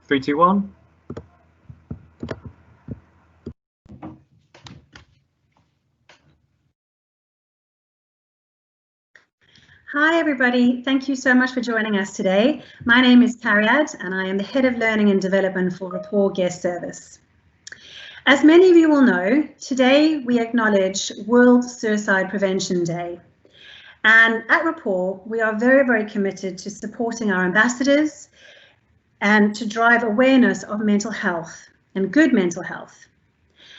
3, 2, 1. Hi everybody, thank you so much for joining us today. My name is Cariad and I am the Head of Learning and Development for Rapport Guest Service. As many of you will know, today we acknowledge World Suicide Prevention Day. And at Rapport, we are very committed to supporting our ambassadors and to drive awareness of mental health and good mental health.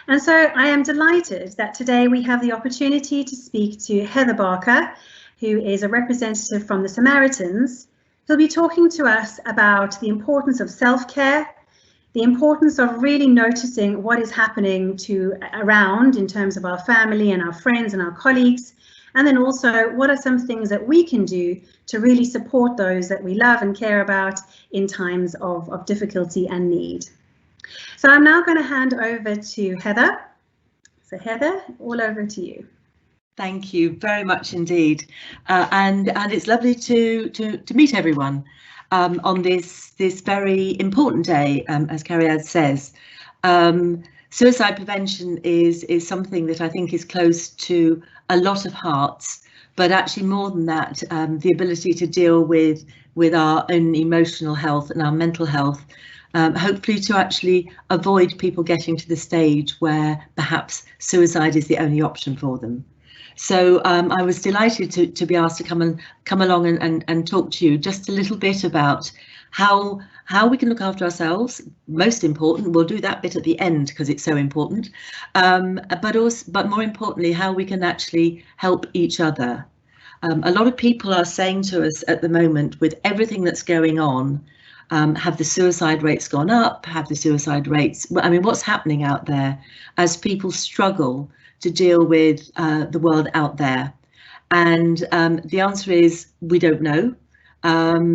And so I am delighted that today we have the opportunity to speak to Heather Barker, who is a representative from the Samaritans, who'll be talking to us about the importance of self-care, the importance of really noticing what is happening around in terms of our family and our friends and our colleagues, and then also what are some things that we can do to really support those that we love and care about in times of difficulty and need. So I'm now going to hand over to Heather. So Heather, all over to you. Thank you very much indeed, and it's lovely to meet everyone on this very important day, as Cariad says. Suicide prevention is something that I think is close to a lot of hearts, but actually more than that, the ability to deal with our own emotional health and our mental health, hopefully to actually avoid people getting to the stage where perhaps suicide is the only option for them. So I was delighted to be asked to come along and talk to you just a little bit about how we can look after ourselves. Most important, we'll do that bit at the end because it's so important, but more importantly, how we can actually help each other. A lot of people are saying to us at the moment, with everything that's going on, have the suicide rates gone up? Have the suicide rates, I mean, what's happening out there as people struggle to deal with the world out there? And the answer is we don't know,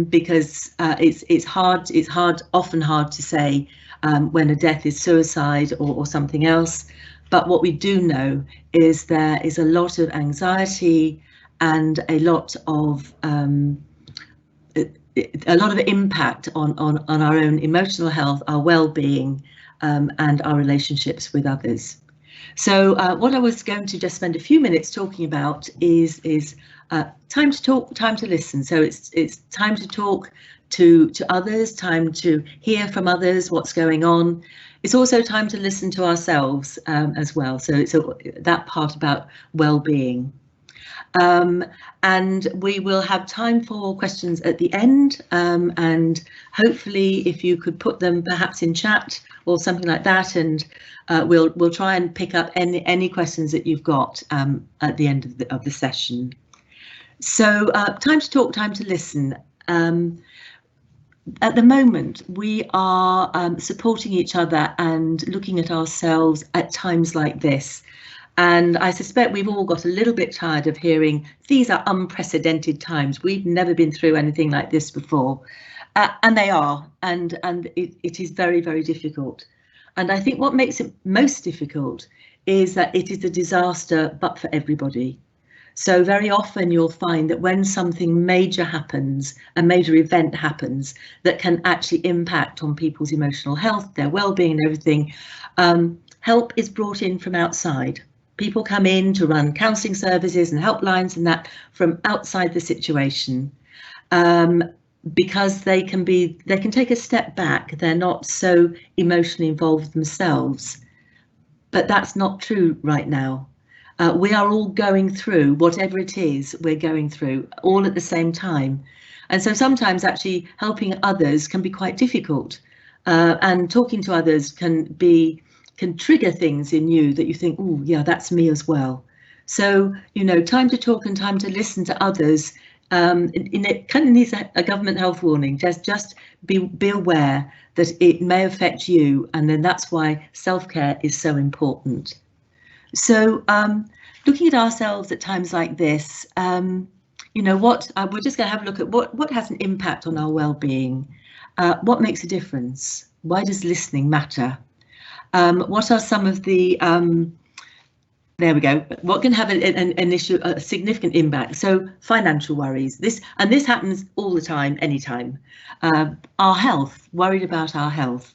because it's often hard to say when a death is suicide or something else. But what we do know is there is a lot of anxiety and a lot of impact on our own emotional health, our well-being, and our relationships with others. So what I was going to just spend a few minutes talking about is time to talk, time to listen. So it's time to talk to others, time to hear from others what's going on. It's also time to listen to ourselves as well. So it's that part about well-being. And we will have time for questions at the end, and hopefully if you could put them perhaps in chat or something like that, and we'll try and pick up any questions that you've got at the end of the session. So time to talk, time to listen. At the moment, we are supporting each other and looking at ourselves at times like this. And I suspect we've all got a little bit tired of hearing these are unprecedented times. We've never been through anything like this before. And they are, and it is very difficult. And I think what makes it most difficult is that it is a disaster, but for everybody. So very often you'll find that when something major happens, a major event happens that can actually impact on people's emotional health, their well-being and everything, help is brought in from outside. People come in to run counselling services and helplines and that from outside the situation, because they can take a step back. They're not so emotionally involved themselves. But that's not true right now. We are all going through whatever it is we're going through all at the same time. And so sometimes actually helping others can be quite difficult, and talking to others can trigger things in you that you think, oh yeah, that's me as well. So, you know, time to talk and time to listen to others. It kind of needs a government health warning. Just be aware that it may affect you, and then that's why self-care is so important. So looking at ourselves at times like this, you know, we're just going to have a look at what has an impact on our well-being. What makes a difference? Why does listening matter? What are some of the there we go. What can have an issue, a significant impact? So financial worries. This happens all the time, anytime. Our health, worried about our health.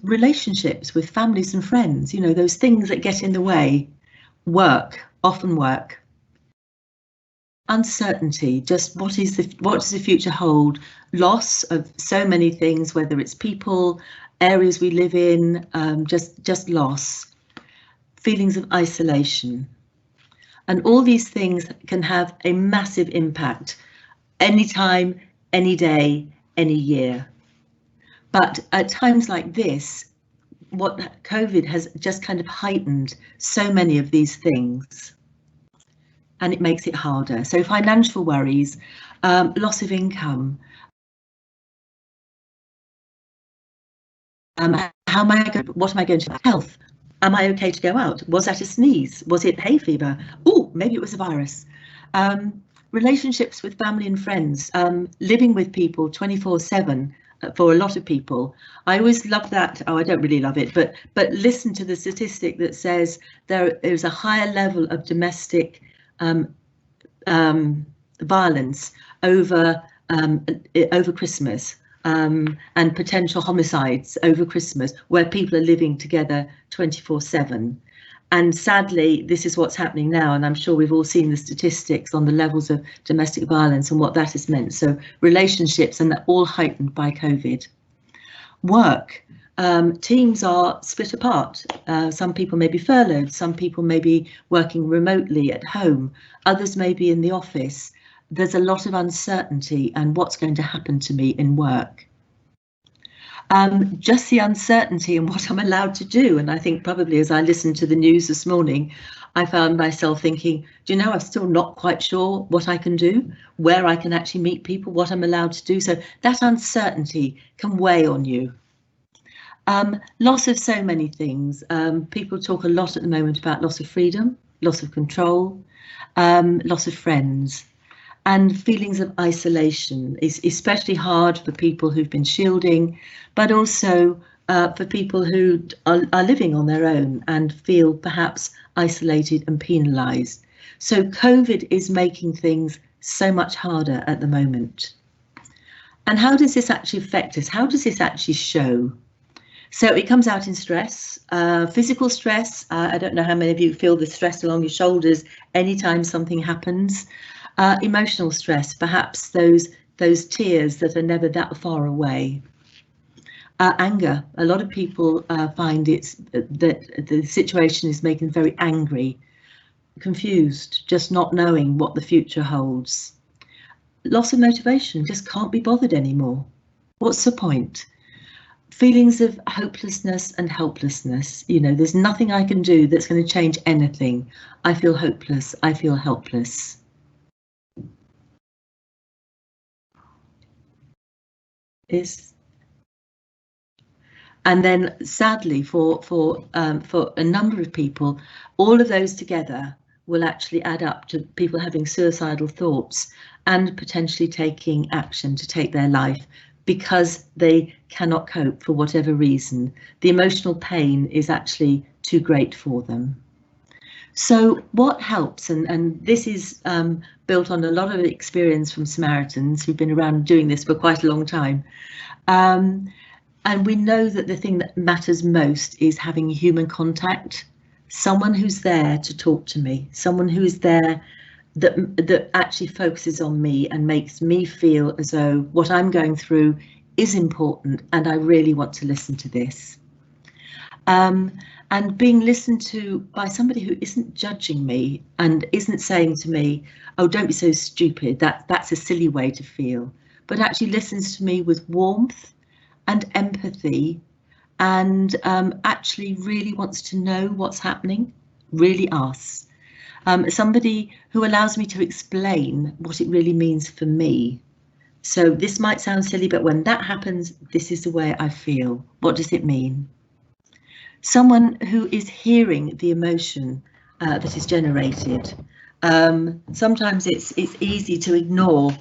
Relationships with families and friends, you know, those things that get in the way. Work, often work. Uncertainty, just what does the future hold? Loss of so many things, whether it's people, areas we live in, just loss. Feelings of isolation. And all these things can have a massive impact anytime, any day, any year. But at times like this, what COVID has just kind of heightened so many of these things, and it makes it harder. So financial worries, loss of income. What am I going to do? Health. Am I okay to go out? Was that a sneeze? Was it hay fever? Oh, maybe it was a virus. Relationships with family and friends, living with people 24/7 for a lot of people. I always love that. Oh, I don't really love it, but listen to the statistic that says there is a higher level of domestic violence over Christmas. And potential homicides over Christmas, where people are living together 24/7. And sadly, this is what's happening now, and I'm sure we've all seen the statistics on the levels of domestic violence and what that has meant. So relationships, and they're all heightened by COVID. Work, teams are split apart. Some people may be furloughed, some people may be working remotely at home, others may be in the office. There's a lot of uncertainty and what's going to happen to me in work. Just the uncertainty in what I'm allowed to do. And I think probably as I listened to the news this morning, I found myself thinking, do you know, I'm still not quite sure what I can do, where I can actually meet people, what I'm allowed to do. So that uncertainty can weigh on you. Loss of so many things. People talk a lot at the moment about loss of freedom, loss of control, loss of friends. And feelings of isolation is especially hard for people who've been shielding, but also for people who are living on their own and feel perhaps isolated and penalised. So COVID is making things so much harder at the moment. And how does this actually affect us? How does this actually show? So it comes out in stress, physical stress. I don't know how many of you feel the stress along your shoulders anytime something happens. Emotional stress, perhaps those tears that are never that far away. Anger. A lot of people find that the situation is making them very angry, confused, just not knowing what the future holds. Loss of motivation, just can't be bothered anymore. What's the point? Feelings of hopelessness and helplessness. You know, there's nothing I can do that's going to change anything. I feel hopeless. I feel helpless. And then sadly for a number of people, all of those together will actually add up to people having suicidal thoughts and potentially taking action to take their life because they cannot cope for whatever reason. The emotional pain is actually too great for them. So what helps, and this is built on a lot of experience from Samaritans who've been around doing this for quite a long time. And we know that the thing that matters most is having human contact, someone who's there to talk to me, someone who is there that actually focuses on me and makes me feel as though what I'm going through is important and I really want to listen to this. And being listened to by somebody who isn't judging me and isn't saying to me, oh, don't be so stupid, that's a silly way to feel, but actually listens to me with warmth and empathy and actually really wants to know what's happening, really asks. Somebody who allows me to explain what it really means for me. So this might sound silly, but when that happens, this is the way I feel. What does it mean? Someone who is hearing the emotion that is generated. Sometimes it's easy to ignore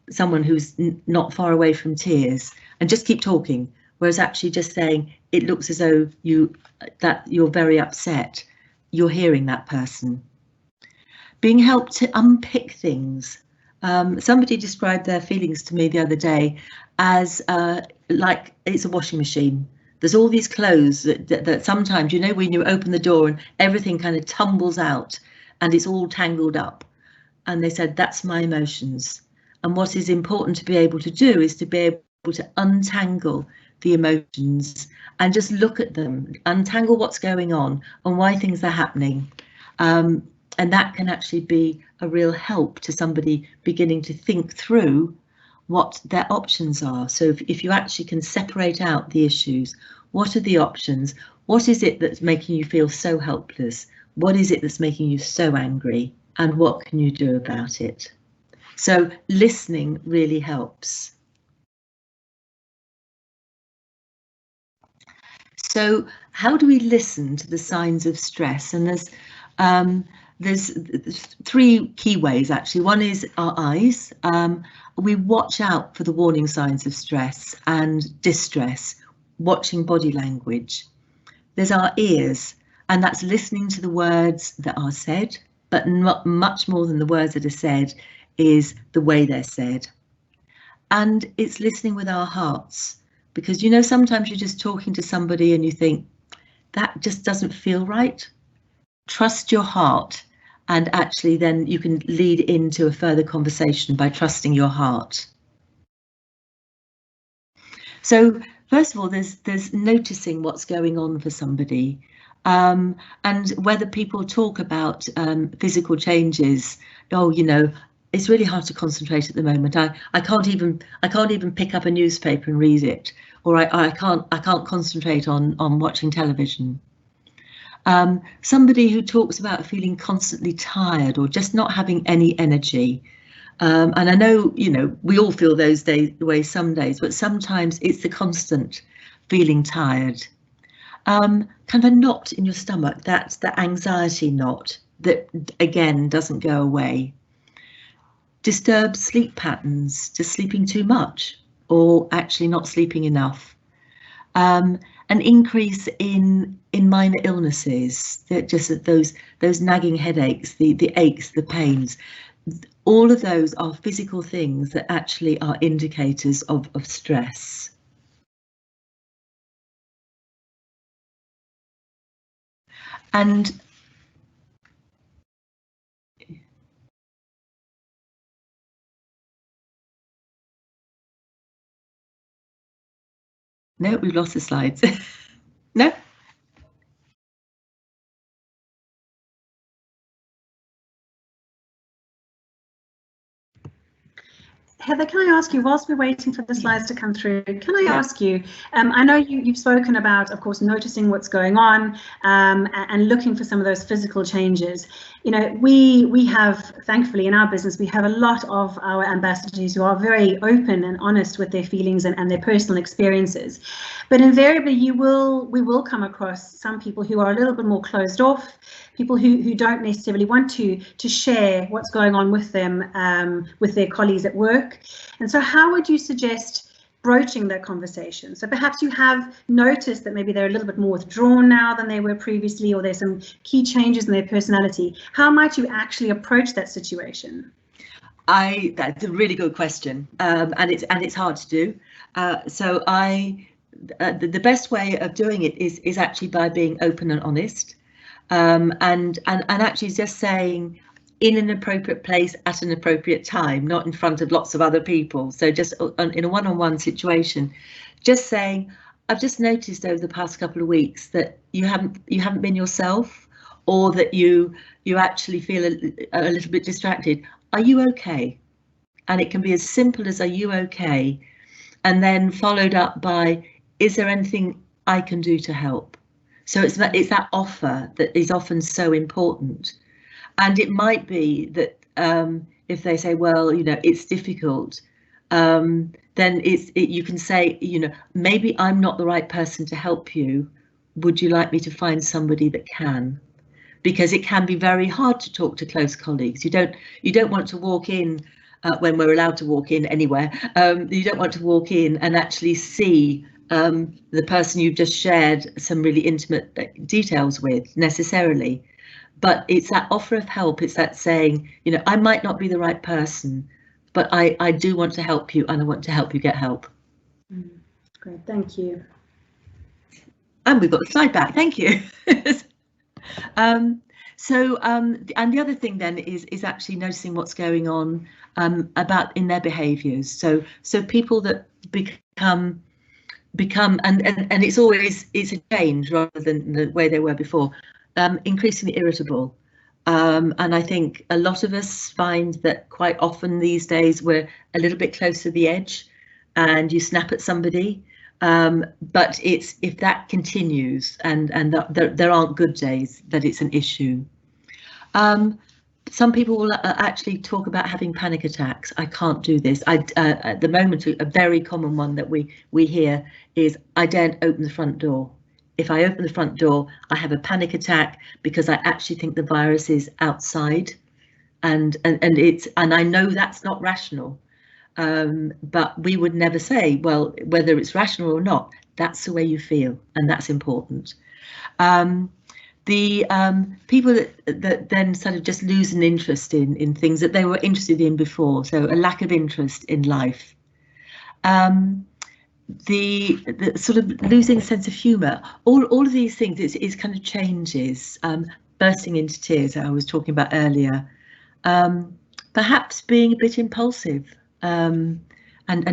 someone who's not far away from tears and just keep talking Whereas actually just saying, it looks as though you're very upset, you're hearing that person. Being helped to unpick things. Somebody described their feelings to me the other day as like it's a washing machine. There's all these clothes that sometimes, you know, when you open the door and everything kind of tumbles out and it's all tangled up. And they said, that's my emotions. And what is important to be able to do is to be able to untangle the emotions and just look at them, untangle what's going on and why things are happening. And that can actually be a real help to somebody beginning to think through what their options are. So if you actually can separate out the issues, what are the options? What is it that's making you feel so helpless? What is it that's making you so angry? And what can you do about it? So listening really helps. So how do we listen to the signs of stress? And there's three key ways, actually. One is our eyes. We watch out for the warning signs of stress and distress, watching body language. There's our ears, and that's listening to the words that are said, but not much more than the words that are said is the way they're said. And it's listening with our hearts, because, you know, sometimes you're just talking to somebody and you think, that just doesn't feel right. Trust your heart, and actually then you can lead into a further conversation by trusting your heart. So first of all, there's noticing what's going on for somebody, and whether people talk about physical changes. Oh, you know, it's really hard to concentrate at the moment. I can't even pick up a newspaper and read it, or I can't concentrate on watching television. Somebody who talks about feeling constantly tired or just not having any energy. And I know, you know, we all feel those ways some days, but sometimes it's the constant feeling tired. Kind of a knot in your stomach, that's the anxiety knot that again doesn't go away. Disturbed sleep patterns, just sleeping too much or actually not sleeping enough. An increase in minor illnesses, that just those nagging headaches, the aches, the pains. All of those are physical things that actually are indicators of stress. And no, we've lost the slides. No. Heather, can I ask you, whilst we're waiting for the slides to come through, can I ask you, I know you've spoken about, of course, noticing what's going on and looking for some of those physical changes. You know, we have, thankfully, in our business, we have a lot of our ambassadors who are very open and honest with their feelings and their personal experiences. But invariably, we will come across some people who are a little bit more closed off, people who don't necessarily want to share what's going on with them, with their colleagues at work. And so how would you suggest broaching that conversation? So perhaps you have noticed that maybe they're a little bit more withdrawn now than they were previously, or there's some key changes in their personality. How might you actually approach that situation? That's a really good question, and it's hard to do. So the best way of doing it is actually by being open and honest, and actually just saying, in an appropriate place at an appropriate time, not in front of lots of other people. So just in a one-on-one situation, just saying, I've just noticed over the past couple of weeks that you haven't been yourself, or that you actually feel a little bit distracted. Are you okay? And it can be as simple as, are you okay? And then followed up by, is there anything I can do to help? So it's that offer that is often so important. And it might be that if they say, well, you know, it's difficult, then you can say, you know, maybe I'm not the right person to help you. Would you like me to find somebody that can? Because it can be very hard to talk to close colleagues. You don't want to walk in when we're allowed to walk in anywhere. You don't want to walk in and actually see the person you've just shared some really intimate details with necessarily, but it's that offer of help. It's that saying, you know, I might not be the right person, but I do want to help you, and I want to help you get help. Great, thank you. And we've got the slide back. Thank you. And the other thing then is actually noticing what's going on about in their behaviours. So people that become and it's a change rather than the way they were before, increasingly irritable. And I think a lot of us find that quite often these days we're a little bit close to the edge, and you snap at somebody. But it's if that continues and there aren't good days, that it's an issue. Some people will actually talk about having panic attacks. I can't do this. At the moment, a very common one that we hear is, I daren't open the front door. If I open the front door, I have a panic attack because I actually think the virus is outside, and I know that's not rational. But we would never say, well, whether it's rational or not, that's the way you feel, and that's important. The people that then sort of just lose an interest in things that they were interested in before, so a lack of interest in life. The sort of losing a sense of humour, all of these things is kind of changes, bursting into tears I was talking about earlier, perhaps being a bit impulsive, and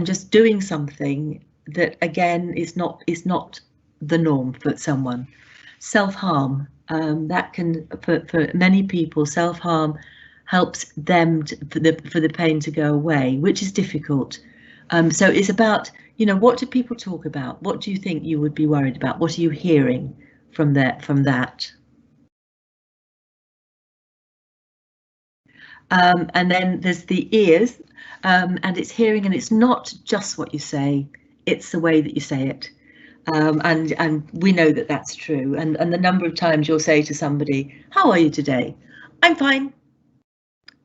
just doing something that again is not the norm for someone. Self-harm, that can for many people, self-harm helps them for the pain to go away, which is difficult. So it's about, you know, what do people talk about? What do you think you would be worried about? What are you hearing from that? And then there's the ears, and it's hearing, and it's not just what you say, it's the way that you say it. And we know that that's true. And the number of times you'll say to somebody, how are you today? I'm fine.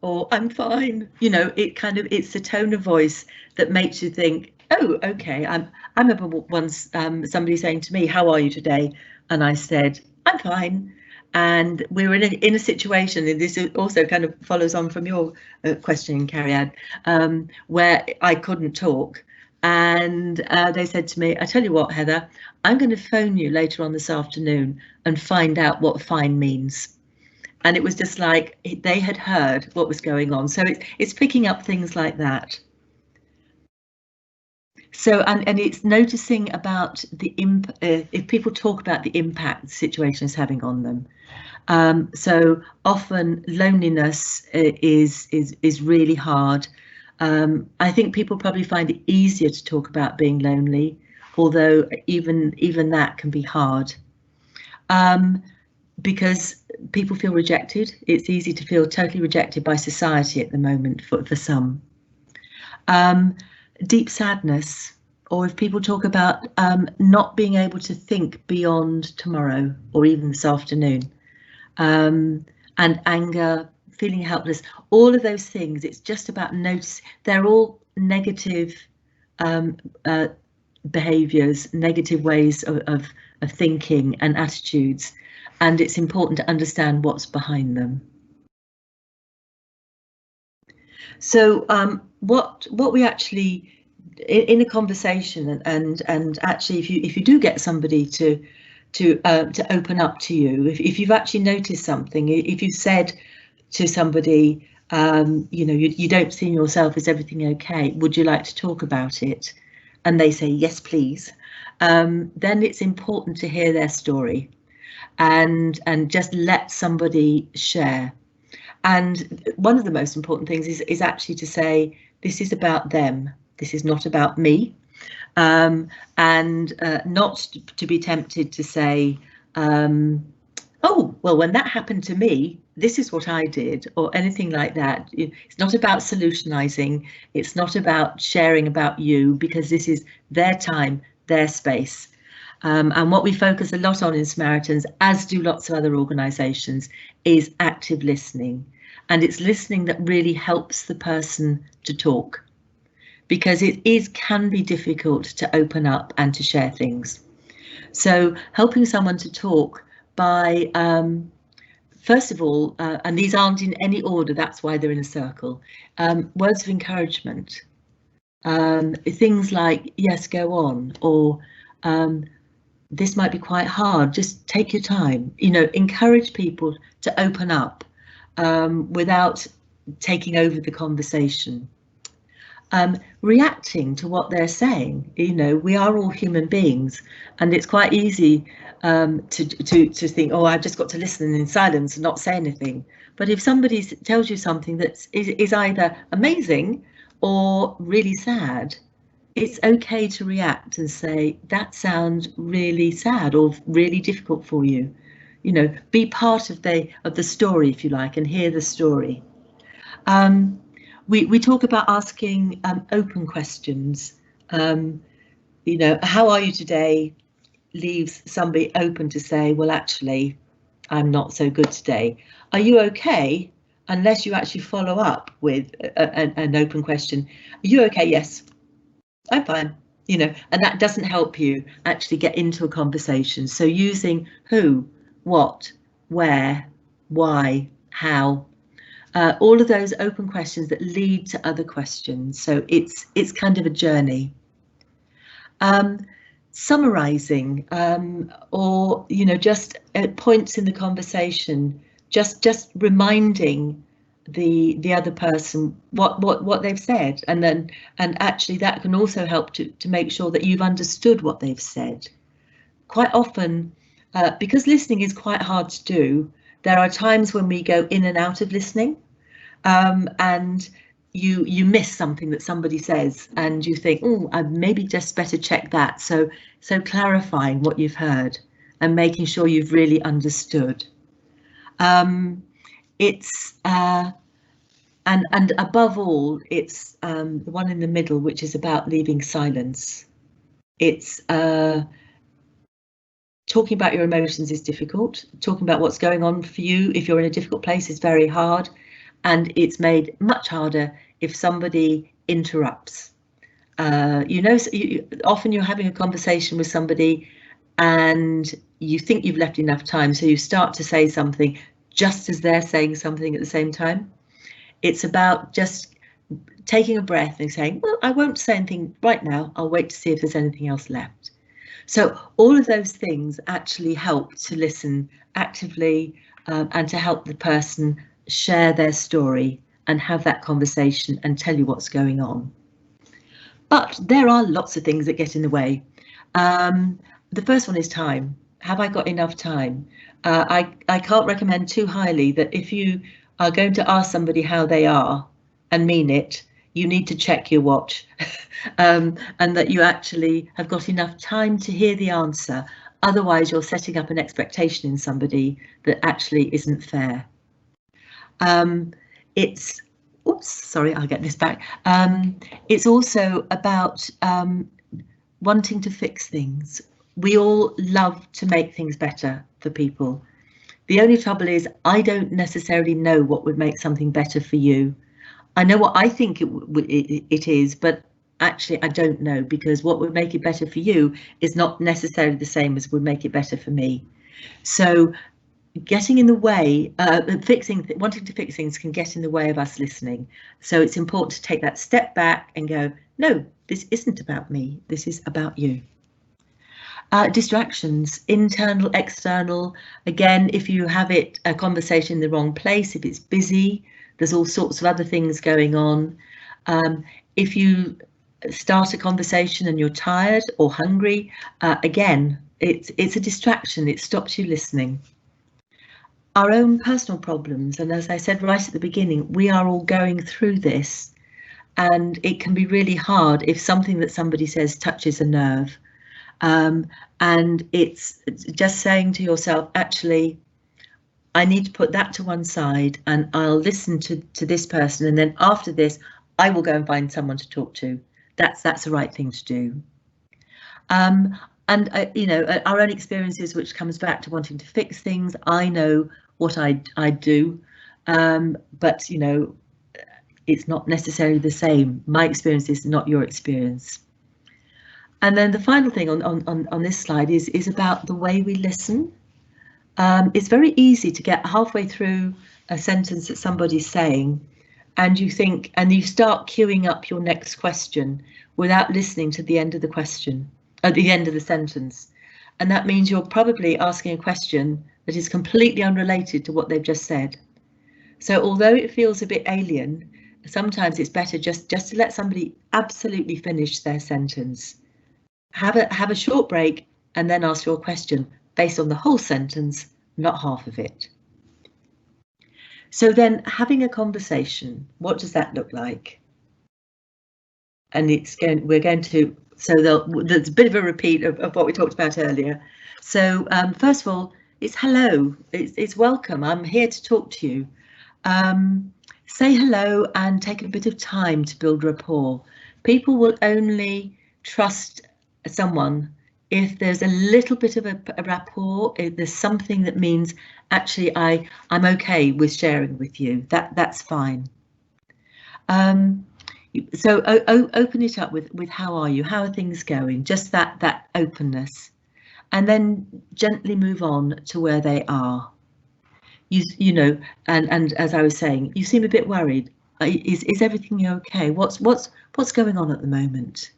Or I'm fine. You know, it's the tone of voice that makes you think, oh, okay. I remember once somebody saying to me, how are you today? And I said, I'm fine. And we were in a situation, and this also kind of follows on from your question, Cariad, where I couldn't talk. And they said to me, I tell you what, Heather, I'm going to phone you later on this afternoon and find out what fine means. And it was just like they had heard what was going on. So it's picking up things like that. So and it's noticing about the if people talk about the impact the situation is having on them. So often loneliness is really hard. I think people probably find it easier to talk about being lonely, although even that can be hard. Because people feel rejected. It's easy to feel totally rejected by society at the moment for some. Deep sadness, or if people talk about not being able to think beyond tomorrow or even this afternoon, and anger, feeling helpless, all of those things, it's just about notice. They're all negative behaviours, negative ways of thinking and attitudes, and it's important to understand what's behind them. So what we actually in a conversation, and actually if you do get somebody to open up to you, if you've actually noticed something, if you've said to somebody, you know, you don't see yourself as everything okay, would you like to talk about it? And they say yes please, then it's important to hear their story and just let somebody share. And one of the most important things is actually to say, this is about them, this is not about me, and not to be tempted to say, oh, well, when that happened to me, this is what I did, or anything like that. It's not about solutionizing, it's not about sharing about you, because this is their time, their space. And what we focus a lot on in Samaritans, as do lots of other organisations, is active listening. And it's listening that really helps the person to talk. because it can be difficult to open up and to share things. So helping someone to talk by, first of all, and these aren't in any order, that's why they're in a circle, words of encouragement, things like, yes, go on, or this might be quite hard, just take your time, you know, encourage people to open up without taking over the conversation. Reacting to what they're saying, you know, we are all human beings, and it's quite easy to think, oh, I've just got to listen in silence and not say anything. But if somebody tells you something that is either amazing or really sad, it's okay to react and say, that sounds really sad or really difficult for you. You know, be part of the story, if you like, and hear the story. We talk about asking open questions. You know, how are you today? Leaves somebody open to say, well, actually, I'm not so good today. Are you okay? Unless you actually follow up with an open question. Are you okay? Yes, I'm fine. You know, and that doesn't help you actually get into a conversation. So using who, what, where, why, how, all of those open questions that lead to other questions. So it's kind of a journey. Summarizing, or, you know, just at points in the conversation, just reminding the other person what they've said, and actually that can also help to make sure that you've understood what they've said. Quite often, because listening is quite hard to do, there are times when we go in and out of listening, and you miss something that somebody says and you think, oh, I maybe just better check that. So clarifying what you've heard and making sure you've really understood. It's and above all, it's the one in the middle, which is about leaving silence. It's talking about your emotions is difficult. Talking about what's going on for you if you're in a difficult place is very hard, and it's made much harder if somebody interrupts. You know, often you're having a conversation with somebody and you think you've left enough time, so you start to say something just as they're saying something at the same time. It's about just taking a breath and saying, well, I won't say anything right now, I'll wait to see if there's anything else left. So all of those things actually help to listen actively, and to help the person share their story and have that conversation and tell you what's going on. But there are lots of things that get in the way. The first one is time. Have I got enough time? I can't recommend too highly that if you are going to ask somebody how they are and mean it, you need to check your watch, and that you actually have got enough time to hear the answer. Otherwise, you're setting up an expectation in somebody that actually isn't fair. It's, oops, sorry, I'll get this back. It's also about wanting to fix things. We all love to make things better for people. The only trouble is I don't necessarily know what would make something better for you. I know what I think it is, but actually I don't know, because what would make it better for you is not necessarily the same as would make it better for me. So getting in the way, wanting to fix things can get in the way of us listening. So it's important to take that step back and go, no, this isn't about me, this is about you. Distractions, internal, external. Again, if you have a conversation in the wrong place, if it's busy, there's all sorts of other things going on. If you start a conversation and you're tired or hungry, again, it's a distraction, it stops you listening. Our own personal problems, and as I said right at the beginning, we are all going through this, and it can be really hard if something that somebody says touches a nerve. And it's just saying to yourself, actually, I need to put that to one side and I'll listen to this person, and then after this, I will go and find someone to talk to. That's the right thing to do. And you know, our own experiences, which comes back to wanting to fix things. I know what I do, but you know, it's not necessarily the same. My experience is not your experience. And then the final thing on this slide is about the way we listen. It's very easy to get halfway through a sentence that somebody's saying, and you think, and you start queuing up your next question without listening to the end of the question, at the end of the sentence. And that means you're probably asking a question that is completely unrelated to what they've just said. So although it feels a bit alien, sometimes it's better just to let somebody absolutely finish their sentence. Have a short break and then ask your question based on the whole sentence, not half of it. So then having a conversation, what does that look like? And we're going to, so there's a bit of a repeat of what we talked about earlier. So first of all, it's hello, it's welcome, I'm here to talk to you. Say hello and take a bit of time to build rapport. People will only trust someone if there's a little bit of a rapport, if there's something that means actually I'm okay with sharing with you, that's fine. So open it up with how are you, how are things going, just that openness, and then gently move on to where they are. You know, and as I was saying, you seem a bit worried. Is everything okay? What's going on at the moment?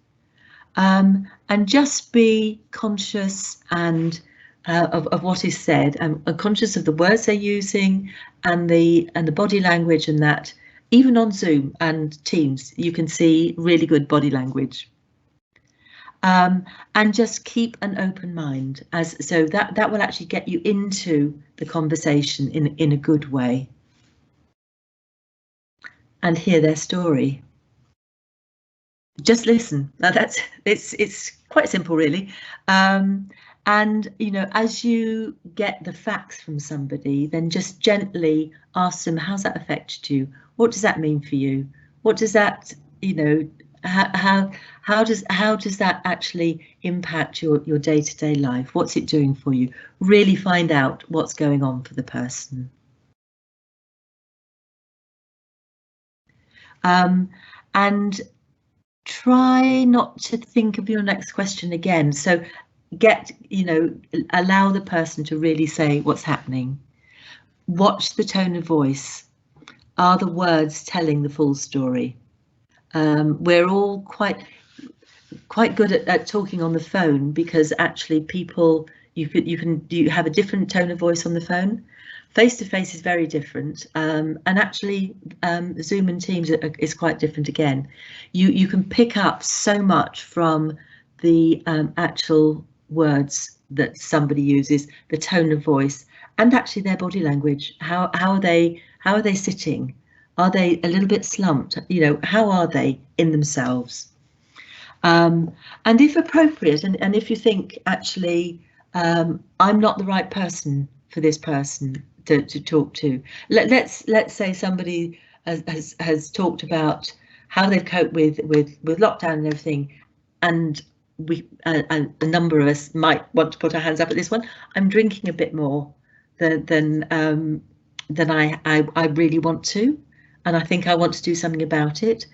And just be conscious and of what is said, and conscious of the words they're using and the body language, and that even on Zoom and Teams you can see really good body language. And just keep an open mind, so that will actually get you into the conversation in a good way. And hear their story. Just listen. Now it's quite simple, really. And you know, as you get the facts from somebody, then just gently ask them, how's that affected you? What does that mean for you? What does that, you know, how does that actually impact your day-to-day life? What's it doing for you? Really find out what's going on for the person. And try not to think of your next question again. So allow the person to really say what's happening. Watch the tone of voice. Are the words telling the full story? We're all quite good at talking on the phone, because actually people, you have a different tone of voice on the phone. Face to face is very different, and actually Zoom and Teams is quite different again. You can pick up so much from the actual words that somebody uses, the tone of voice, and actually their body language. How are they sitting? Are they a little bit slumped? You know, how are they in themselves? And if appropriate, and if you think actually I'm not the right person for this person to talk to. Let's say somebody has talked about how they've coped with lockdown and everything, and a number of us might want to put our hands up at this one. I'm drinking a bit more than I really want to, and I think I want to do something about it.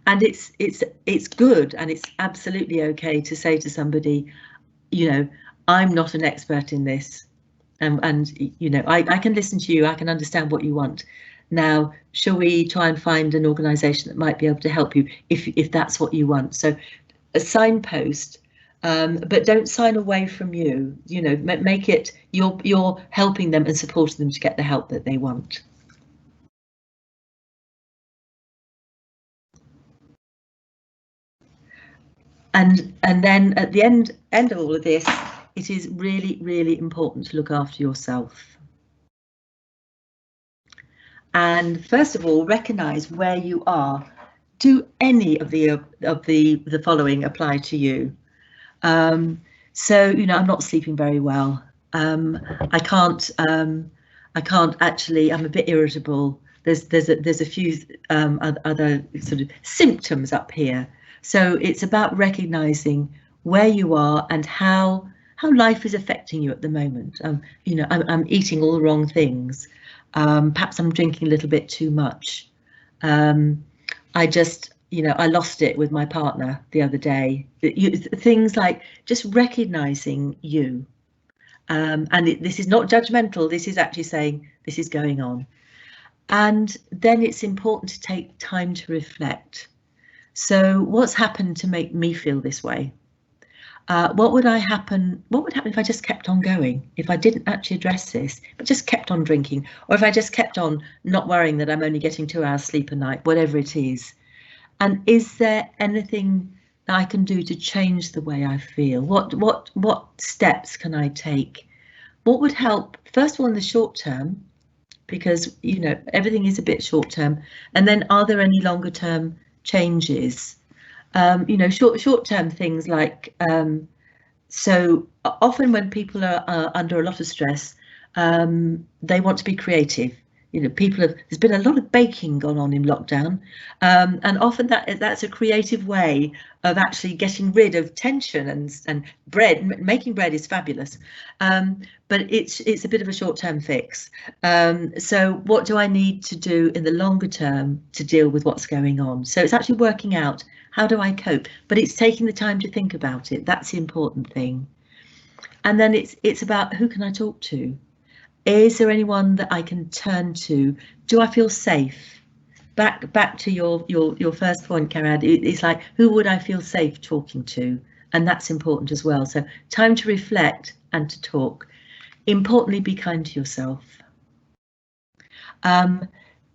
And it's good, and it's absolutely okay to say to somebody, you know, I'm not an expert in this. And you know, I can listen to you, I can understand what you want. Now, shall we try and find an organisation that might be able to help you if that's what you want? So a signpost, but don't sign away from you. You know, make it you're helping them and supporting them to get the help that they want. And then at the end of all of this, it is really, really important to look after yourself. And first of all, recognise where you are. Do any of the following apply to you? So, you know, I'm not sleeping very well. I can't actually. I'm a bit irritable. There's a few other sort of symptoms up here. So it's about recognising where you are and how life is affecting you at the moment. You know, I'm eating all the wrong things. Perhaps I'm drinking a little bit too much. I just, I lost it with my partner the other day. Things like just recognizing you. And this is not judgmental. This is actually saying this is going on. And then it's important to take time to reflect. So what's happened to make me feel this way? What would happen if I just kept on going, if I didn't actually address this, but just kept on drinking, or if I just kept on not worrying that I'm only getting 2 hours sleep a night, whatever it is. And is there anything that I can do to change the way I feel? What steps can I take? What would help, first of all, in the short term, because everything is a bit short term, and then are there any longer term changes? Short term things like, so often when people are under a lot of stress, they want to be creative. There's been a lot of baking gone on in lockdown, and often that's a creative way of actually getting rid of tension, and bread, making bread is fabulous, but it's a bit of a short-term fix. So what do I need to do in the longer term to deal with what's going on? So it's actually working out, how do I cope? But it's taking the time to think about it. That's the important thing. And then it's about, who can I talk to? Is there anyone that I can turn to? Do I feel safe? Back to your first point, Cariad. It's like, who would I feel safe talking to? And that's important as well. So time to reflect and to talk. Importantly, be kind to yourself.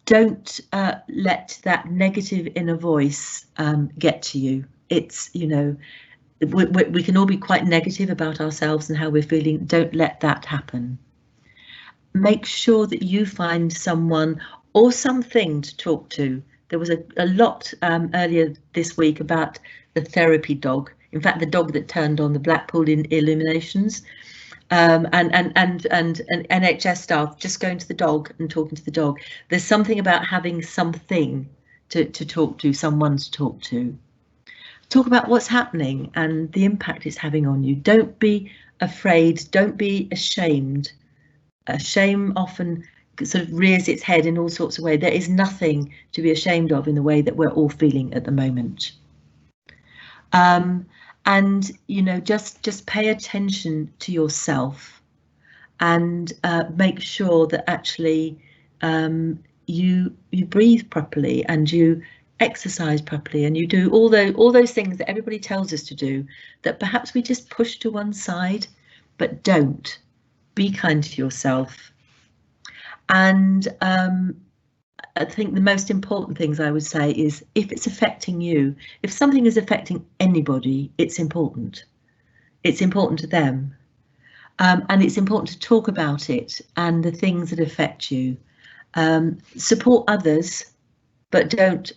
Don't let that negative inner voice get to you. It's, we can all be quite negative about ourselves and how we're feeling. Don't let that happen. Make sure that you find someone or something to talk to. There was a lot earlier this week about the therapy dog. In fact, the dog that turned on the Blackpool illuminations, and NHS staff just going to the dog and talking to the dog. There's something about having something to talk to, someone to talk to. Talk about what's happening and the impact it's having on you. Don't be afraid. Don't be ashamed. Shame often sort of rears its head in all sorts of ways. There is nothing to be ashamed of in the way that we're all feeling at the moment. And just pay attention to yourself, and make sure that actually you breathe properly, and you exercise properly, and you do all those things that everybody tells us to do, that perhaps we just push to one side, but don't. Be kind to yourself. And I think the most important things I would say is, if it's affecting you, if something is affecting anybody, it's important. It's important to them. And it's important to talk about it and the things that affect you. Support others, but don't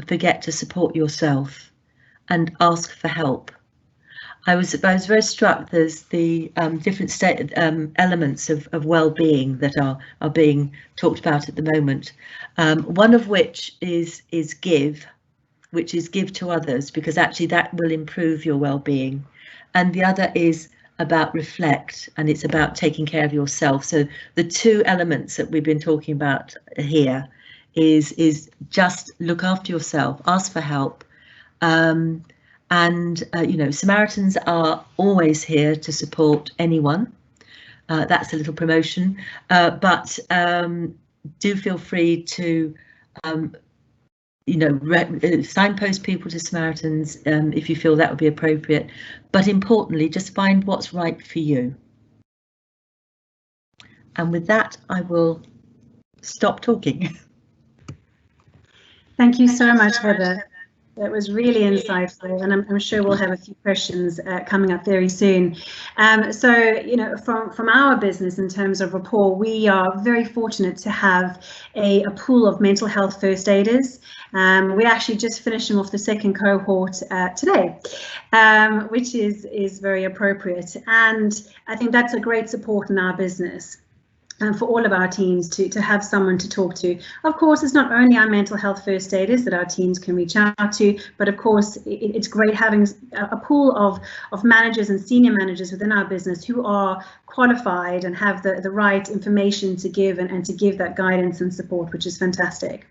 forget to support yourself and ask for help. I was very struck. There's the different elements of well-being that are being talked about at the moment. One of which is give, which is give to others, because actually that will improve your well-being. And the other is about reflect, and it's about taking care of yourself. So the two elements that we've been talking about here is just look after yourself, ask for help. And Samaritans are always here to support anyone. That's a little promotion, but do feel free to signpost people to Samaritans if you feel that would be appropriate. But importantly, just find what's right for you. And with that, I will stop talking. Thank you so much, Heather. That was really insightful, and I'm sure we'll have a few questions coming up very soon. So, from our business in terms of Rapport, we are very fortunate to have a pool of mental health first aiders. We're actually just finishing off the second cohort today, which is very appropriate. And I think that's a great support in our business. For all of our teams to have someone to talk to. Of course, it's not only our mental health first aiders that our teams can reach out to, but of course, it's great having a pool of managers and senior managers within our business who are qualified and have the right information to give and to give that guidance and support, which is fantastic.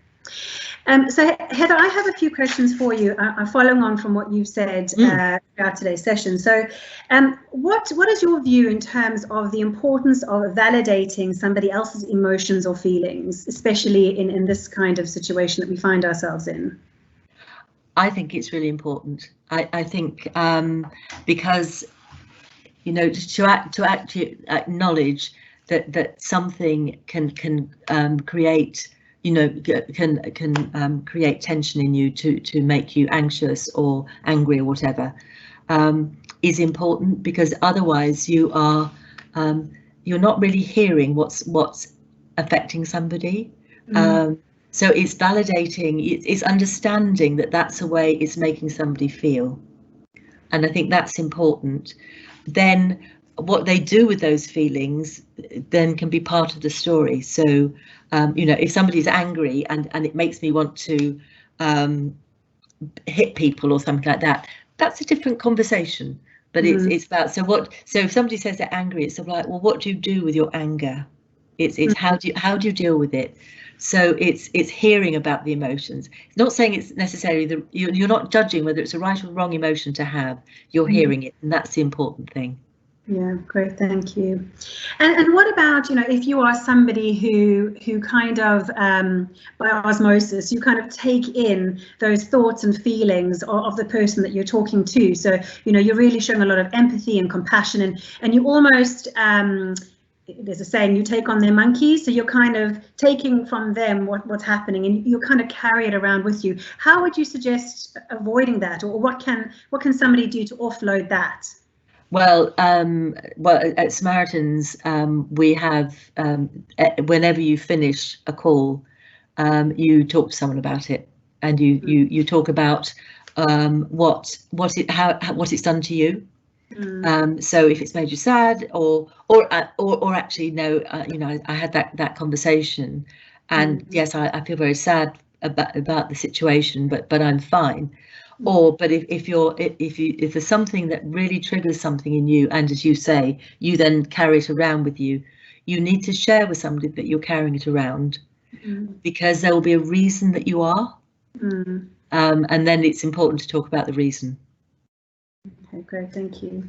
So Heather, I have a few questions for you. I'm following on from what you've said throughout today's session. So what is your view in terms of the importance of validating somebody else's emotions or feelings, especially in this kind of situation that we find ourselves in? I think it's really important. I think because, you know, to actually acknowledge that something can create, you know, can create tension in you to make you anxious or angry or whatever, is important, because otherwise you are you're not really hearing what's affecting somebody. So it's validating, it's understanding that that's a way it's making somebody feel, and I think that's important. Then what they do with those feelings then can be part of the story. So you know, if somebody's angry and it makes me want to hit people or something like that, that's a different conversation. But it's about, so if somebody says they're angry, it's sort of like, well, what do you do with your anger? It's how do you deal with it? So it's hearing about the emotions. It's not saying it's necessarily you're not judging whether it's a right or wrong emotion to have. You're hearing it, and that's the important thing. Yeah, great, thank you. And what about, you know, if you are somebody who kind of by osmosis, you kind of take in those thoughts and feelings of the person that you're talking to. So, you know, you're really showing a lot of empathy and compassion, and you almost there's a saying, you take on their monkeys, so you're kind of taking from them what's happening, and you kind of carry it around with you. How would you suggest avoiding that, or what can somebody do to offload that? Well, at Samaritans, we have whenever you finish a call, you talk to someone about it, and you talk about what it's done to you. So if it's made you sad, or actually no, you know, I had that conversation, and yes, I feel very sad about the situation, but I'm fine. Or but if there's something that really triggers something in you, and as you say, you then carry it around with you, you need to share with somebody that you're carrying it around, because there will be a reason that you are, and then it's important to talk about the reason. Okay, great, thank you.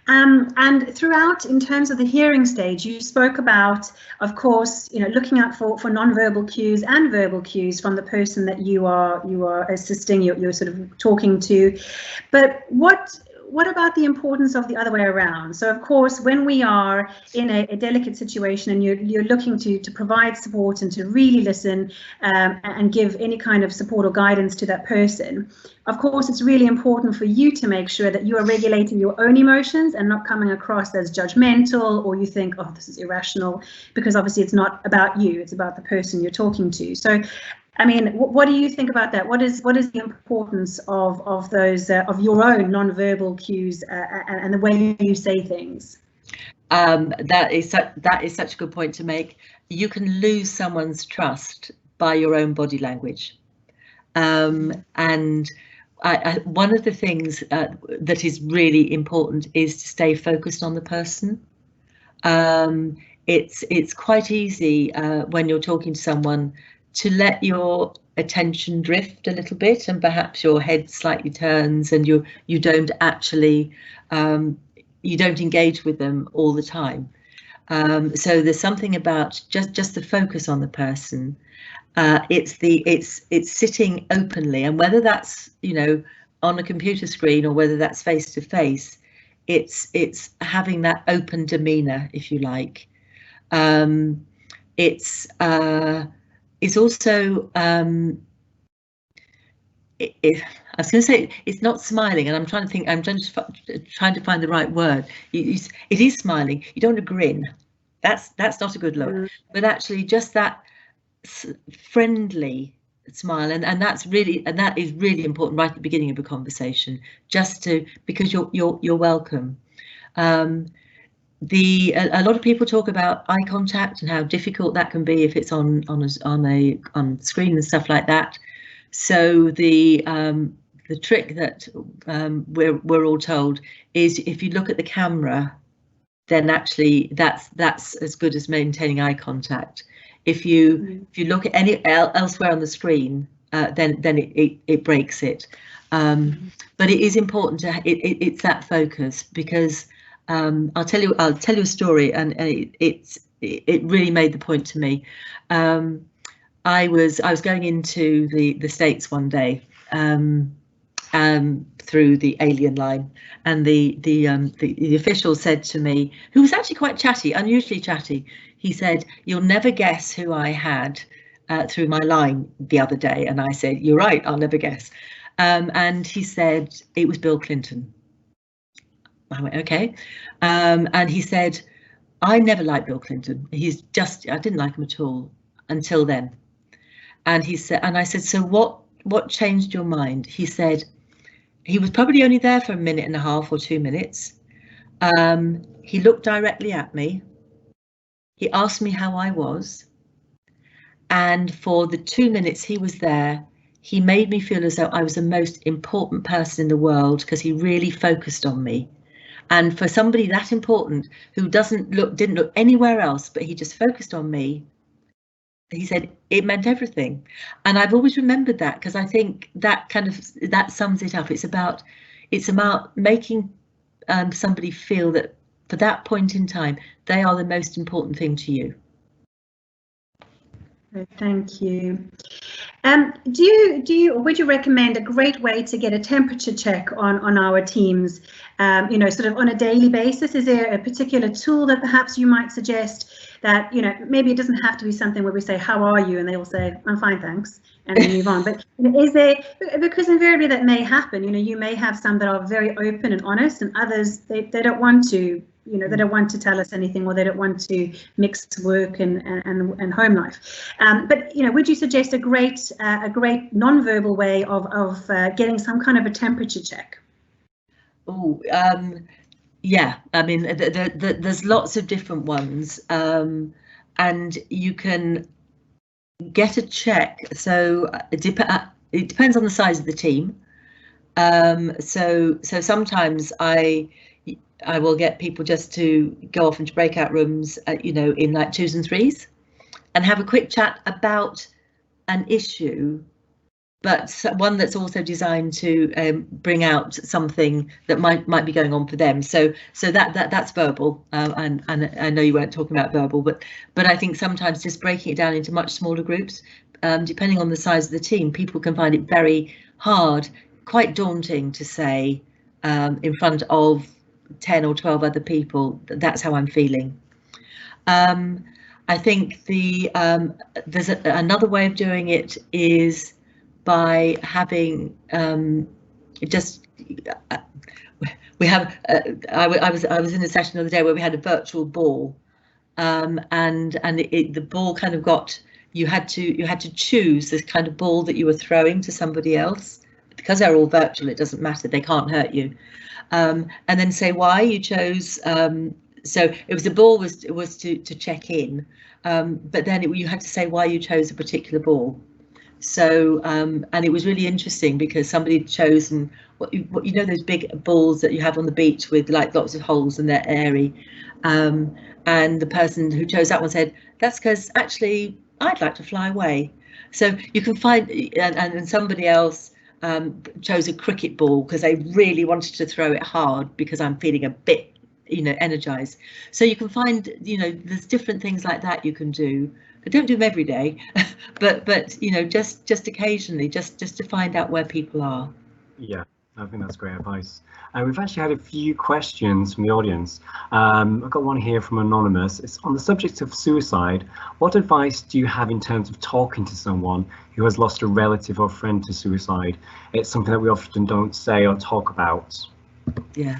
And throughout, in terms of the hearing stage, you spoke about, of course, you know, looking out for non-verbal cues and verbal cues from the person that you are assisting, you're sort of talking to. But what about the importance of the other way around? So, of course, when we are in a delicate situation and you're looking to provide support and to really listen and give any kind of support or guidance to that person, of course, it's really important for you to make sure that you are regulating your own emotions and not coming across as judgmental, or you think, oh, this is irrational, because obviously it's not about you, it's about the person you're talking to. So, I mean, what do you think about that? What is the importance of those of your own non-verbal cues and the way you say things? That is such a good point to make. You can lose someone's trust by your own body language, and one of the things that is really important is to stay focused on the person. It's quite easy when you're talking to someone to let your attention drift a little bit, and perhaps your head slightly turns, and you don't actually you don't engage with them all the time. So there's something about just the focus on the person. It's sitting openly, and whether that's, you know, on a computer screen or whether that's face to face, it's having that open demeanor, if you like. It's also I was going to say it's not smiling, and I'm trying to find the right word. It is smiling. You don't want to grin. That's not a good look. But actually, just that friendly smile, and that is really important right at the beginning of a conversation, because you're welcome. A lot of people talk about eye contact and how difficult that can be if it's on screen and stuff like that. So the trick that we're all told is, if you look at the camera, then actually that's as good as maintaining eye contact. If you look at elsewhere on the screen, then it breaks it. But it is important to it's that focus, because I'll tell you a story, and it really made the point to me. I was going into the States one day through the alien line, and the official said to me, who was actually quite chatty, unusually chatty, he said, "You'll never guess who I had through my line the other day." And I said, "You're right, I'll never guess." And he said it was Bill Clinton. I went, okay. And he said, "I never liked Bill Clinton. I didn't like him at all until then." And he said, and I said, "So what changed your mind?" He said, he was probably only there for a minute and a half or 2 minutes. He looked directly at me. He asked me how I was. And for the 2 minutes he was there, he made me feel as though I was the most important person in the world, because he really focused on me. And for somebody that important, who didn't look anywhere else, but he just focused on me, he said it meant everything. And I've always remembered that, because I think that sums it up. It's about making somebody feel that for that point in time, they are the most important thing to you. Thank you. Would you recommend a great way to get a temperature check on our teams, sort of on a daily basis? Is there a particular tool that perhaps you might suggest that, maybe it doesn't have to be something where we say, "How are you?" and they will say, "I'm fine, thanks," and then move on. But is there, because invariably that may happen, you may have some that are very open and honest, and others, they don't want to, they don't want to tell us anything, or they don't want to mix work and home life. But would you suggest a great non-verbal way of getting some kind of a temperature check? Oh, yeah. I mean, there's lots of different ones, and you can get a check. So it depends on the size of the team. So sometimes I will get people just to go off into breakout rooms, in like 2s and 3s, and have a quick chat about an issue, but one that's also designed to bring out something that might be going on for them. So that's verbal, and I know you weren't talking about verbal, but I think sometimes just breaking it down into much smaller groups, depending on the size of the team, people can find it very hard, quite daunting to say in front of 10 or 12 other people, "That's how I'm feeling." I think there's another way of doing it is by having we have I was in a session the other day where we had a virtual ball, and the ball kind of got, you had to choose this kind of ball that you were throwing to somebody else, because they're all virtual, it doesn't matter, they can't hurt you, and then say why you chose. So it was, the ball was to check in, but then you had to say why you chose a particular ball. So and it was really interesting, because somebody had chosen what those big balls that you have on the beach with like lots of holes and they're airy, and the person who chose that one said, "That's because actually I'd like to fly away." So you can find, and somebody else chose a cricket ball because they really wanted to throw it hard, because I'm feeling a bit energized. So you can find, there's different things like that you can do. I don't do them every day, but just occasionally, just to find out where people are. Yeah, I think that's great advice. We've actually had a few questions from the audience. I've got one here from Anonymous. It's on the subject of suicide. What advice do you have in terms of talking to someone who has lost a relative or friend to suicide? It's something that we often don't say or talk about. Yeah.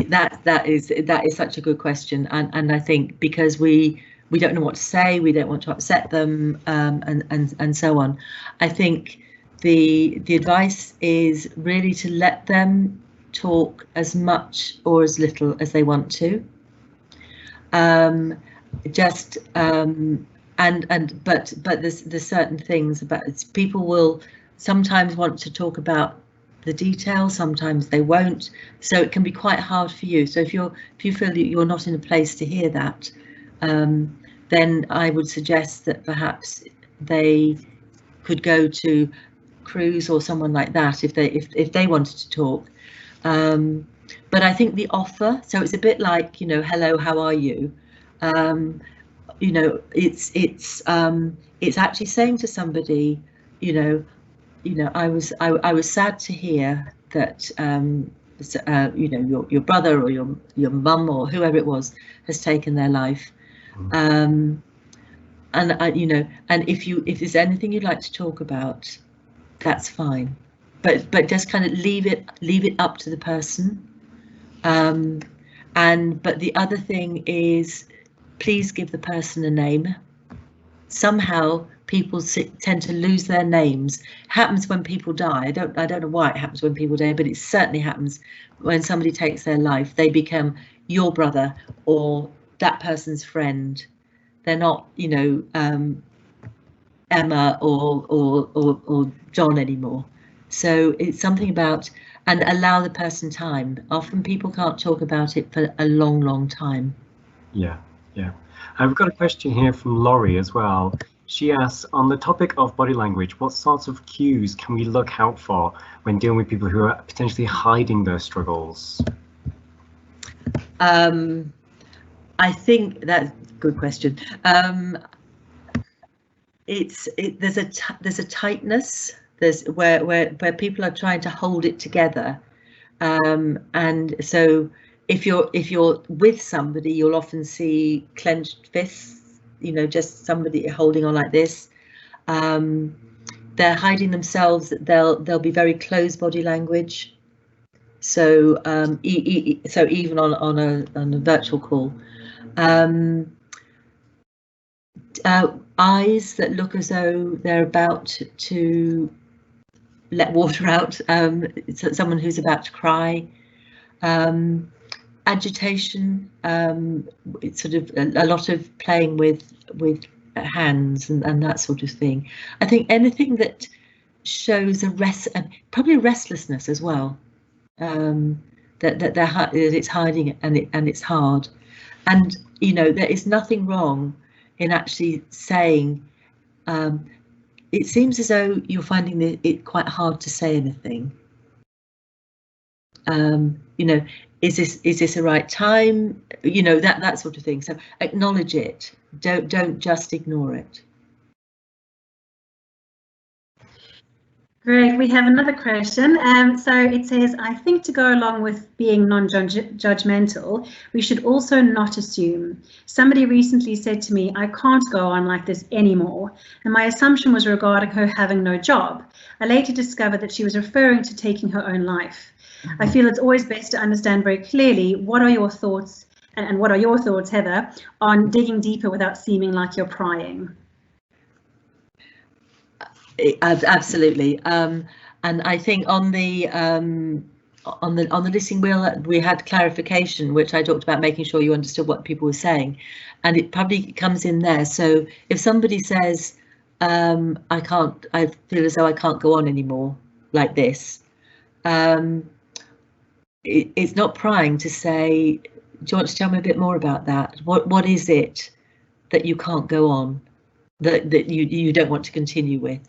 That is such a good question, and I think because we don't know what to say, we don't want to upset them, and so on. I think the advice is really to let them talk as much or as little as they want to. But there's certain things about it. People will sometimes want to talk about the details, sometimes they won't, so it can be quite hard for you. So if you feel that you're not in a place to hear that, then I would suggest that perhaps they could go to Cruz or someone like that if they wanted to talk. But I think the offer, so it's a bit like, you know, hello, how are you? You know, it's actually saying to somebody, you know, I was sad to hear that you know, your brother or your mum or whoever it was has taken their life. And you know, and if there's anything you'd like to talk about, that's fine, but just kind of leave it up to the person. But the other thing is, please give the person a name. Somehow people tend to lose their names. It happens when people die. I don't know why it happens when people die, but it certainly happens when somebody takes their life. They become your brother or that person's friend. They're not, you know, Emma or John anymore. So it's something about, and allow the person time. Often people can't talk about it for a long time. Yeah. We've got a question here from Laurie as well. She asks, on the topic of body language, what sorts of cues can we look out for when dealing with people who are potentially hiding their struggles? I think that's a good question. There's a tightness. There's where people are trying to hold it together, and so if you're with somebody, you'll often see clenched fists, you know, just somebody holding on like this. They're hiding themselves. They'll be very closed body language. So so even on a virtual call, eyes that look as though they're about to let water out. Someone who's about to cry. Agitation, it's sort of a lot of playing with hands and that sort of thing. I think anything that shows probably a restlessness as well, that it's hiding and it's hard. And you know, there is nothing wrong in actually saying, it seems as though you're finding it quite hard to say anything. You know, is this the right time? You know, that sort of thing. So acknowledge it. Don't just ignore it. Great, we have another question. So it says, I think to go along with being non-judgmental, we should also not assume. Somebody recently said to me, I can't go on like this anymore. And my assumption was regarding her having no job. I later discovered that she was referring to taking her own life. I feel it's always best to understand very clearly what are your thoughts, and what are your thoughts, Heather, on digging deeper without seeming like you're prying. Absolutely, and I think on the listening wheel we had clarification, which I talked about making sure you understood what people were saying, and it probably comes in there. So if somebody says, I feel as though I can't go on anymore like this, it's not prying to say, do you want to tell me a bit more about that? What is it that you can't go on, that you don't want to continue with?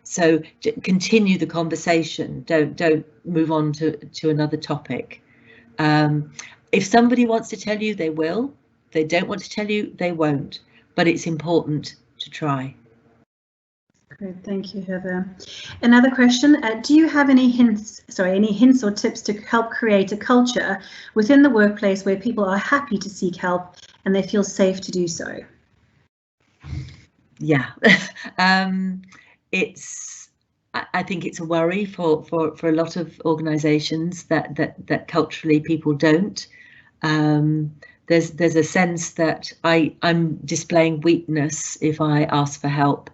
So continue the conversation. Don't move on to another topic. If somebody wants to tell you, they will. If they don't want to tell you, they won't. But it's important to try. Great, thank you, Heather. Another question: do you have any hints or tips to help create a culture within the workplace where people are happy to seek help and they feel safe to do so? Yeah. I think it's a worry for a lot of organisations that culturally people don't. There's a sense that I'm displaying weakness if I ask for help.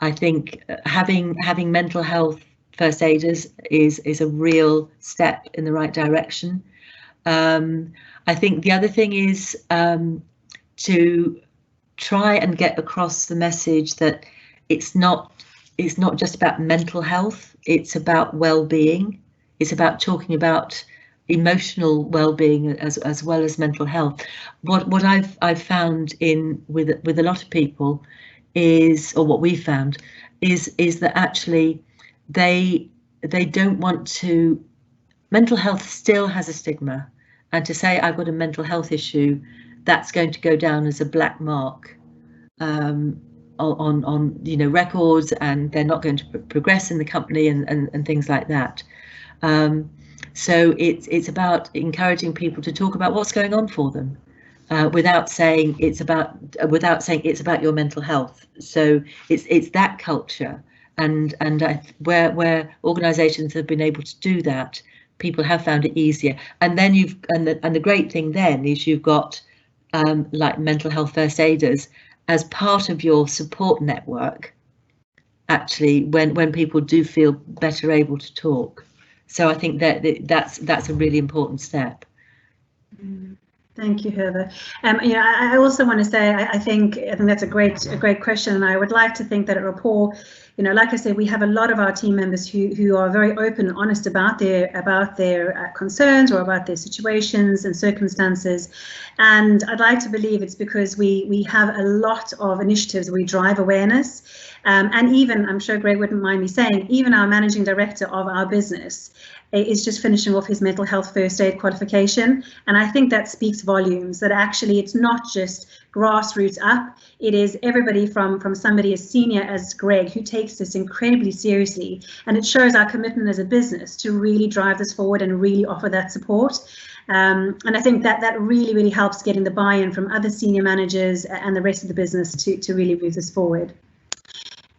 I think having mental health first aiders is a real step in the right direction. I think the other thing is to try and get across the message that it's not just about mental health, it's about well-being. It's about talking about emotional well-being as well as mental health. What I've found with a lot of people is, or what we've found, is that actually they don't want to. Mental health still has a stigma, and to say I've got a mental health issue, that's going to go down as a black mark on records, and they're not going to progress in the company and things like that. So it's about encouraging people to talk about what's going on for them, without saying it's about your mental health. So it's that culture, and where organisations have been able to do that, people have found it easier. And then the great thing then is you've got like mental health first aiders as part of your support network, actually, when people do feel better able to talk. So I think that's a really important step. Thank you, Heather. I also want to say I think that's a great question, and I would like to think that at Rapport, like I said, we have a lot of our team members who are very open and honest about their concerns or about their situations and circumstances, and I'd like to believe it's because we have a lot of initiatives where we drive awareness, and even, I'm sure Greg wouldn't mind me saying, even our managing director of our business is just finishing off his mental health first aid qualification, and I think that speaks volumes, that actually it's not just grassroots up, it is everybody from somebody as senior as Greg, who takes this incredibly seriously, and it shows our commitment as a business to really drive this forward and really offer that support. And I think that really helps getting the buy-in from other senior managers and the rest of the business to really move this forward.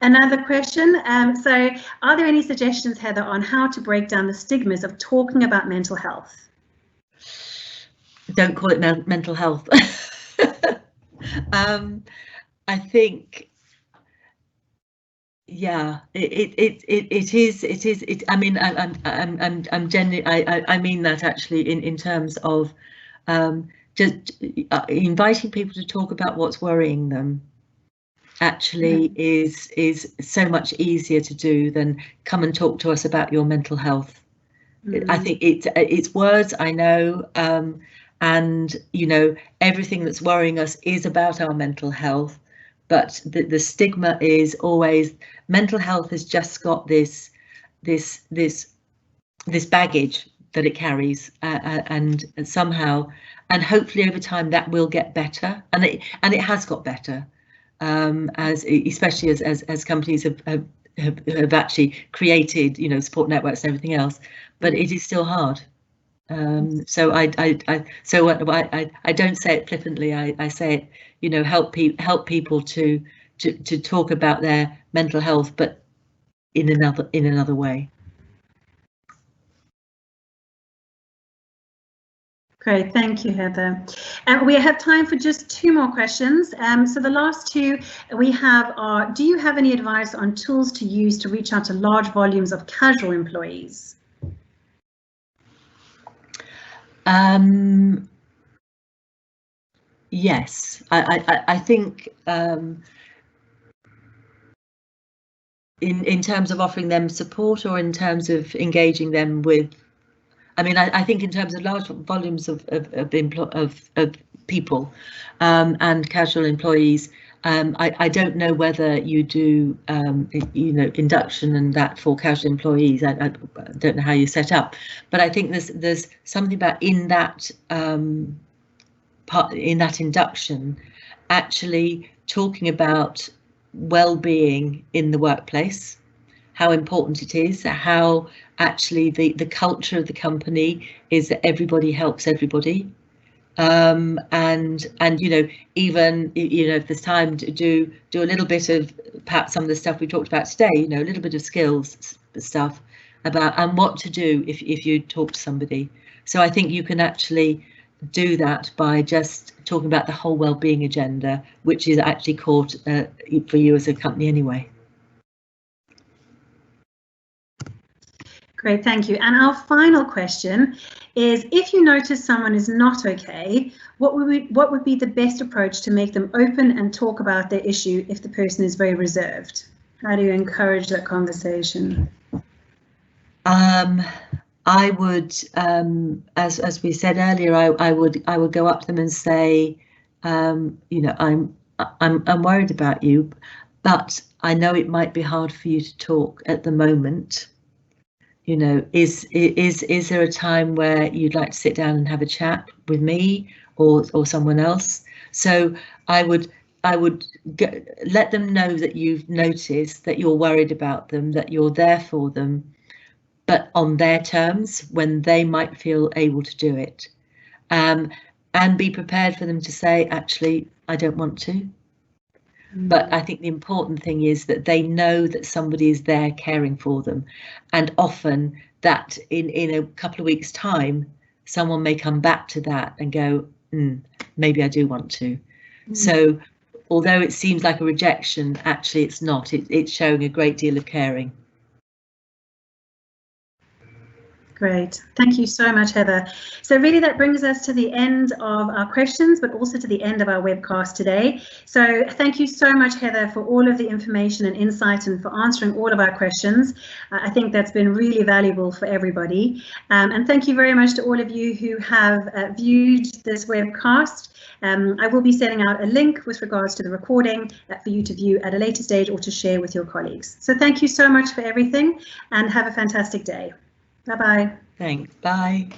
Another question, so are there any suggestions, Heather, on how to break down the stigmas of talking about mental health? Don't call it mental health. I think, yeah, it is. I mean, I'm genuinely, I mean that actually in terms of just inviting people to talk about what's worrying them. Actually is so much easier to do than come and talk to us about your mental health. I think it's words, I know, and everything that's worrying us is about our mental health, but the stigma is always mental health has just got this baggage that it carries, and somehow, and hopefully over time that will get better, and it has got better. Especially as companies have actually created support networks and everything else, but it is still hard. So I don't say it flippantly. I say it, help people to talk about their mental health, but in another way. Great, thank you, Heather. We have time for just 2 more questions. So the last 2 we have are, do you have any advice on tools to use to reach out to large volumes of casual employees? Yes, I think in terms of offering them support, or in terms of engaging them with, I mean, I think in terms of large volumes of people and casual employees, I don't know whether you do, induction and that for casual employees. I don't know how you set up, but I think there's something about in that induction, actually talking about well-being in the workplace, how important it is, how actually the culture of the company is that everybody helps everybody, and even if there's time to do a little bit of perhaps some of the stuff we talked about today, a little bit of skills stuff about and what to do if you talk to somebody. So I think you can actually do that by just talking about the whole well-being agenda, which is actually core for you as a company anyway. Great, thank you. And our final question is, if you notice someone is not okay, what would be the best approach to make them open and talk about their issue if the person is very reserved? How do you encourage that conversation? I would, as we said earlier, I would go up to them and say, I'm worried about you, but I know it might be hard for you to talk at the moment. You know, is there a time where you'd like to sit down and have a chat with me or someone else? So I would let them know that you've noticed, that you're worried about them, that you're there for them, but on their terms, when they might feel able to do it. And be prepared for them to say, actually, I don't want to. But I think the important thing is that they know that somebody is there caring for them. And often that in a couple of weeks' time, someone may come back to that and go, maybe I do want to. So although it seems like a rejection, actually it's not. It's showing a great deal of caring. Great. Thank you so much, Heather. So really that brings us to the end of our questions, but also to the end of our webcast today. So thank you so much, Heather, for all of the information and insight and for answering all of our questions. I think that's been really valuable for everybody. And thank you very much to all of you who have viewed this webcast. I will be sending out a link with regards to the recording for you to view at a later stage or to share with your colleagues. So thank you so much for everything and have a fantastic day. Bye-bye. Thanks. Bye.